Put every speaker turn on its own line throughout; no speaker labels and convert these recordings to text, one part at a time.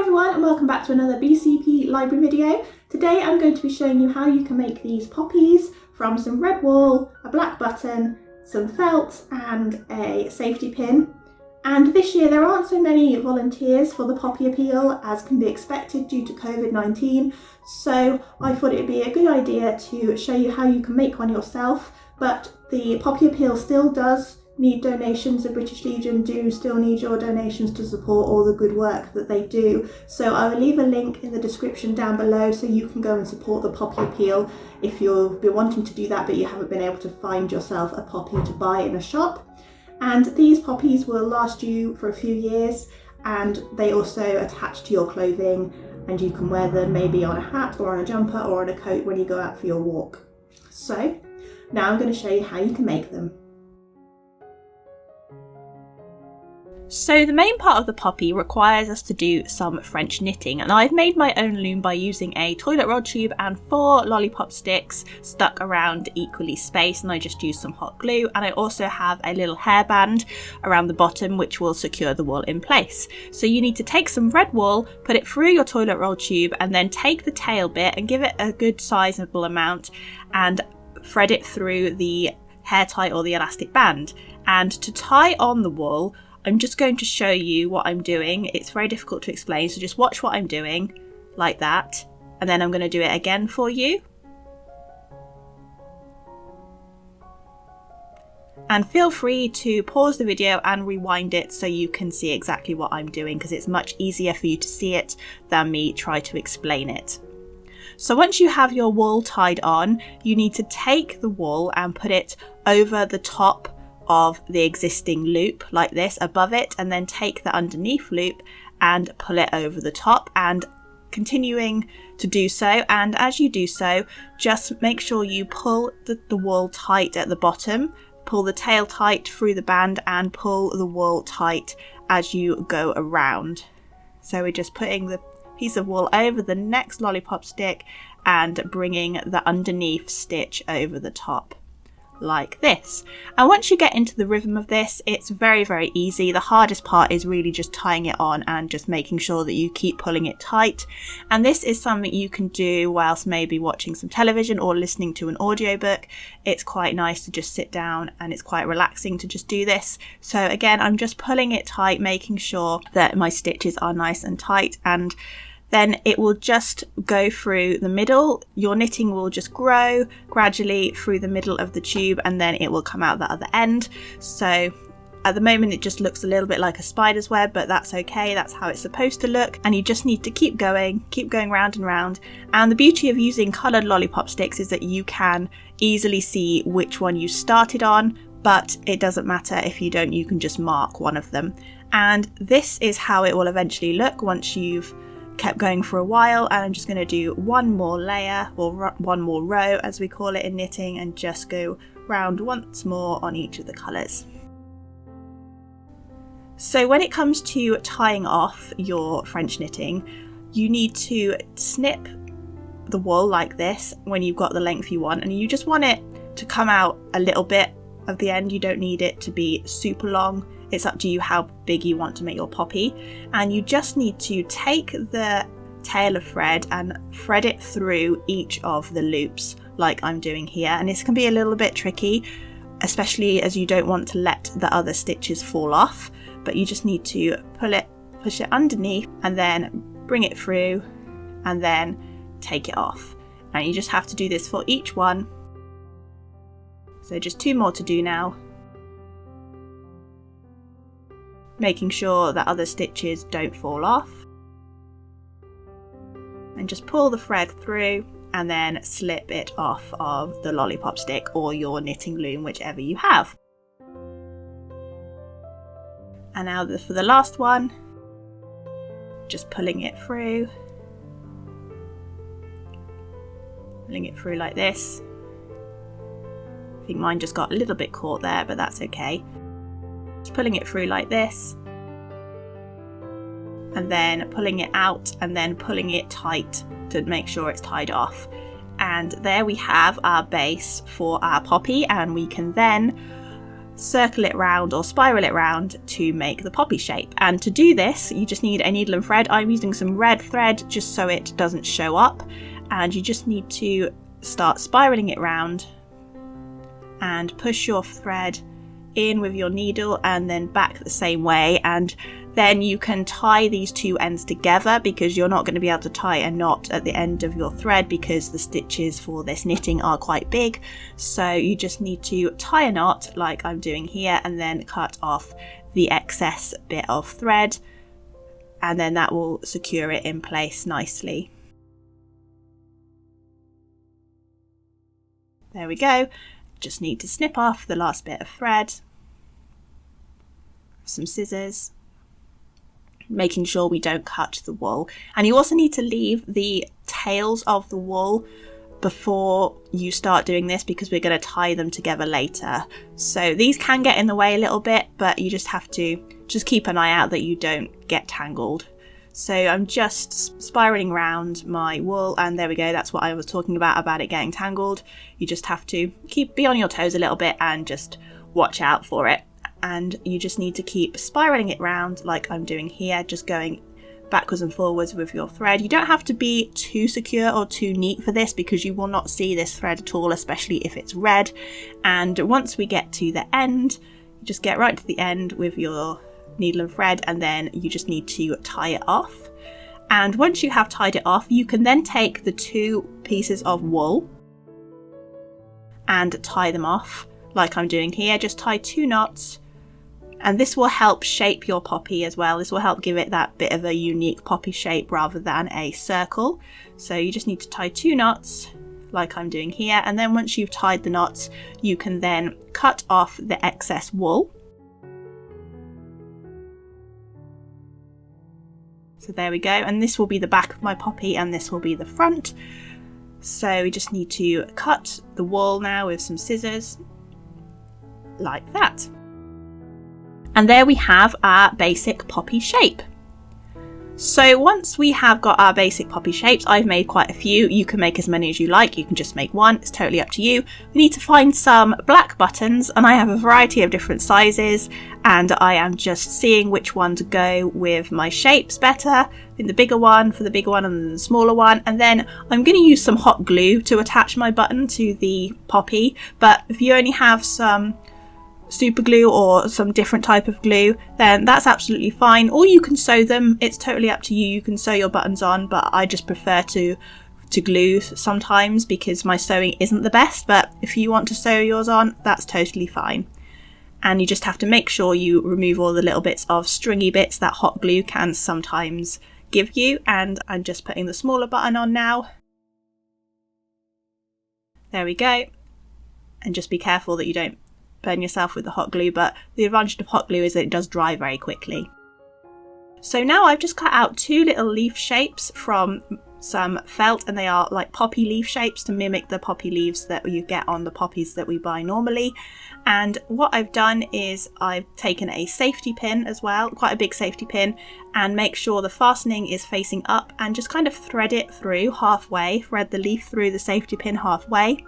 everyone and welcome back to another BCP library video. Today I'm going to be showing you how you can make these poppies from some red wool, a black button, some felt and a safety pin. And this year there aren't so many volunteers for the poppy appeal as can be expected due to COVID-19, so I thought it would be a good idea to show you how you can make one yourself. But the poppy appeal still does need donations. The British Legion do still need your donations to support all the good work that they do. So I will leave a link in the description down below so you can go and support the poppy appeal if you've been wanting to do that but you haven't been able to find yourself a poppy to buy in a shop. And these poppies will last you for a few years, and they also attach to your clothing and you can wear them maybe on a hat or on a jumper or on a coat when you go out for your walk. So now I'm going to show you how you can make them.
So the main part of the poppy requires us to do some French knitting, and I've made my own loom by using a toilet roll tube and 4 lollipop sticks stuck around equally spaced, and I just used some hot glue, and I also have a little hairband around the bottom which will secure the wool in place. So you need to take some red wool, put it through your toilet roll tube, and then take the tail bit and give it a good sizable amount and thread it through the hair tie or the elastic band. And to tie on the wool, I'm just going to show you what I'm doing. It's very difficult to explain, so just watch what I'm doing, like that, and then I'm going to do it again for you. And feel free to pause the video and rewind it so you can see exactly what I'm doing, because it's much easier for you to see it than me try to explain it. So once you have your wool tied on, you need to take the wool and put it over the top of the existing loop like this above it, and then take the underneath loop and pull it over the top, and continuing to do so. And as you do so, just make sure you pull the wool tight at the bottom, pull the tail tight through the band, and pull the wool tight as you go around. So we're just putting the piece of wool over the next lollipop stick and bringing the underneath stitch over the top like this. And once you get into the rhythm of this, it's very easy. The hardest part is really just tying it on and just making sure that you keep pulling it tight. And this is something you can do whilst maybe watching some television or listening to an audiobook. It's quite nice to just sit down, and it's quite relaxing to just do this. So again, I'm just pulling it tight, making sure that my stitches are nice and tight, and then it will just go through the middle. Your knitting will just grow gradually through the middle of the tube, and then it will come out the other end. So at the moment it just looks a little bit like a spider's web, but that's okay, that's how it's supposed to look. And you just need to keep going round and round. And the beauty of using coloured lollipop sticks is that you can easily see which one you started on, but it doesn't matter if you don't, you can just mark one of them. And this is how it will eventually look once you've kept going for a while. And I'm just going to do one more layer, or one more row as we call it in knitting, and just go round once more on each of the colours. So when it comes to tying off your French knitting, you need to snip the wool like this when you've got the length you want, and you just want it to come out a little bit of the end. You don't need it to be super long. It's up to you how big you want to make your poppy, and you just need to take the tail of thread and thread it through each of the loops like I'm doing here. And this can be a little bit tricky, especially as you don't want to let the other stitches fall off, but you just need to push it underneath and then bring it through and then take it off. And you just have to do this for each one. So just 2 more to do now, making sure that other stitches don't fall off, and just pull the thread through and then slip it off of the lollipop stick or your knitting loom, whichever you have. And now for the last one, just pulling it through like this. I think mine just got a little bit caught there, but that's okay. Just pulling it through like this, and then pulling it out, and then pulling it tight to make sure it's tied off. And there we have our base for our poppy, and we can then circle it round or spiral it round to make the poppy shape. And to do this, you just need a needle and thread. I'm using some red thread just so it doesn't show up, and you just need to start spiraling it round and push your thread in with your needle and then back the same way, and then you can tie these two ends together, because you're not going to be able to tie a knot at the end of your thread because the stitches for this knitting are quite big. So you just need to tie a knot like I'm doing here and then cut off the excess bit of thread, and then that will secure it in place nicely. There we go. Just need to snip off the last bit of thread, some scissors, making sure we don't cut the wool. And you also need to leave the tails of the wool before you start doing this, because we're going to tie them together later. So these can get in the way a little bit, but you just have to keep an eye out that you don't get tangled. So I'm just spiraling around my wool, and there we go. That's what I was talking about it getting tangled. You just have to be on your toes a little bit and just watch out for it. And you just need to keep spiraling it round like I'm doing here, just going backwards and forwards with your thread. You don't have to be too secure or too neat for this, because you will not see this thread at all, especially if it's red. And once we get to the end, you just get right to the end with your needle and thread, and then you just need to tie it off. And once you have tied it off, you can then take the two pieces of wool and tie them off like I'm doing here. Just tie 2 knots, and this will help shape your poppy as well. This will help give it that bit of a unique poppy shape rather than a circle. So you just need to tie 2 knots like I'm doing here, and then once you've tied the knots, you can then cut off the excess wool. So there we go, and this will be the back of my poppy and this will be the front. So we just need to cut the wool now with some scissors like that. And there we have our basic poppy shape. So once we have got our basic poppy shapes, I've made quite a few. You can make as many as you like. You can just make one. It's totally up to you. We need to find some black buttons, and I have a variety of different sizes, and I am just seeing which one to go with my shapes better. In the bigger one for the bigger one, and then the smaller one. And then I'm going to use some hot glue to attach my button to the poppy. But if you only have some super glue or some different type of glue, then that's absolutely fine. Or you can sew them. It's totally up to you. You can sew your buttons on, but I just prefer to glue sometimes because my sewing isn't the best. But if you want to sew yours on, that's totally fine. And you just have to make sure you remove all the little bits of stringy bits that hot glue can sometimes give you. And I'm just putting the smaller button on now. There we go. And just be careful that you don't burn yourself with the hot glue, but the advantage of hot glue is that it does dry very quickly. So now I've just cut out 2 little leaf shapes from some felt, and they are like poppy leaf shapes to mimic the poppy leaves that you get on the poppies that we buy normally. And what I've done is I've taken a safety pin as well, quite a big safety pin, and make sure the fastening is facing up, and just kind of thread it through halfway, thread the leaf through the safety pin halfway.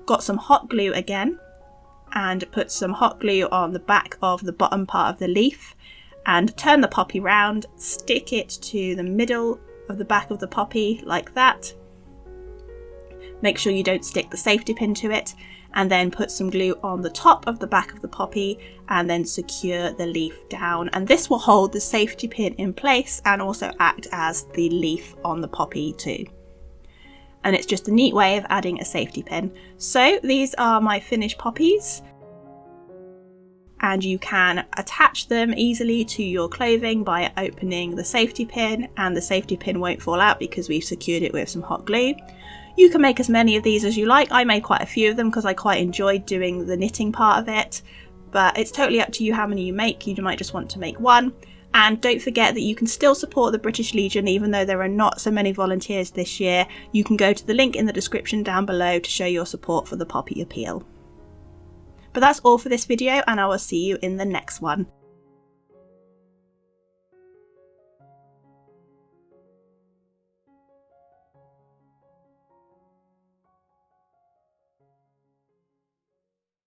Got some hot glue again, and put some hot glue on the back of the bottom part of the leaf, and turn the poppy round, stick it to the middle of the back of the poppy like that. Make sure you don't stick the safety pin to it, and then put some glue on the top of the back of the poppy and then secure the leaf down. And this will hold the safety pin in place and also act as the leaf on the poppy too. And it's just a neat way of adding a safety pin. So these are my finished poppies, and you can attach them easily to your clothing by opening the safety pin, and the safety pin won't fall out because we've secured it with some hot glue. You can make as many of these as you like. I made quite a few of them because I quite enjoyed doing the knitting part of it, but it's totally up to you how many you make. You might just want to make one. And don't forget that you can still support the British Legion even though there are not so many volunteers this year. You can go to the link in the description down below to show your support for the Poppy Appeal. But that's all for this video, and I will see you in the next one.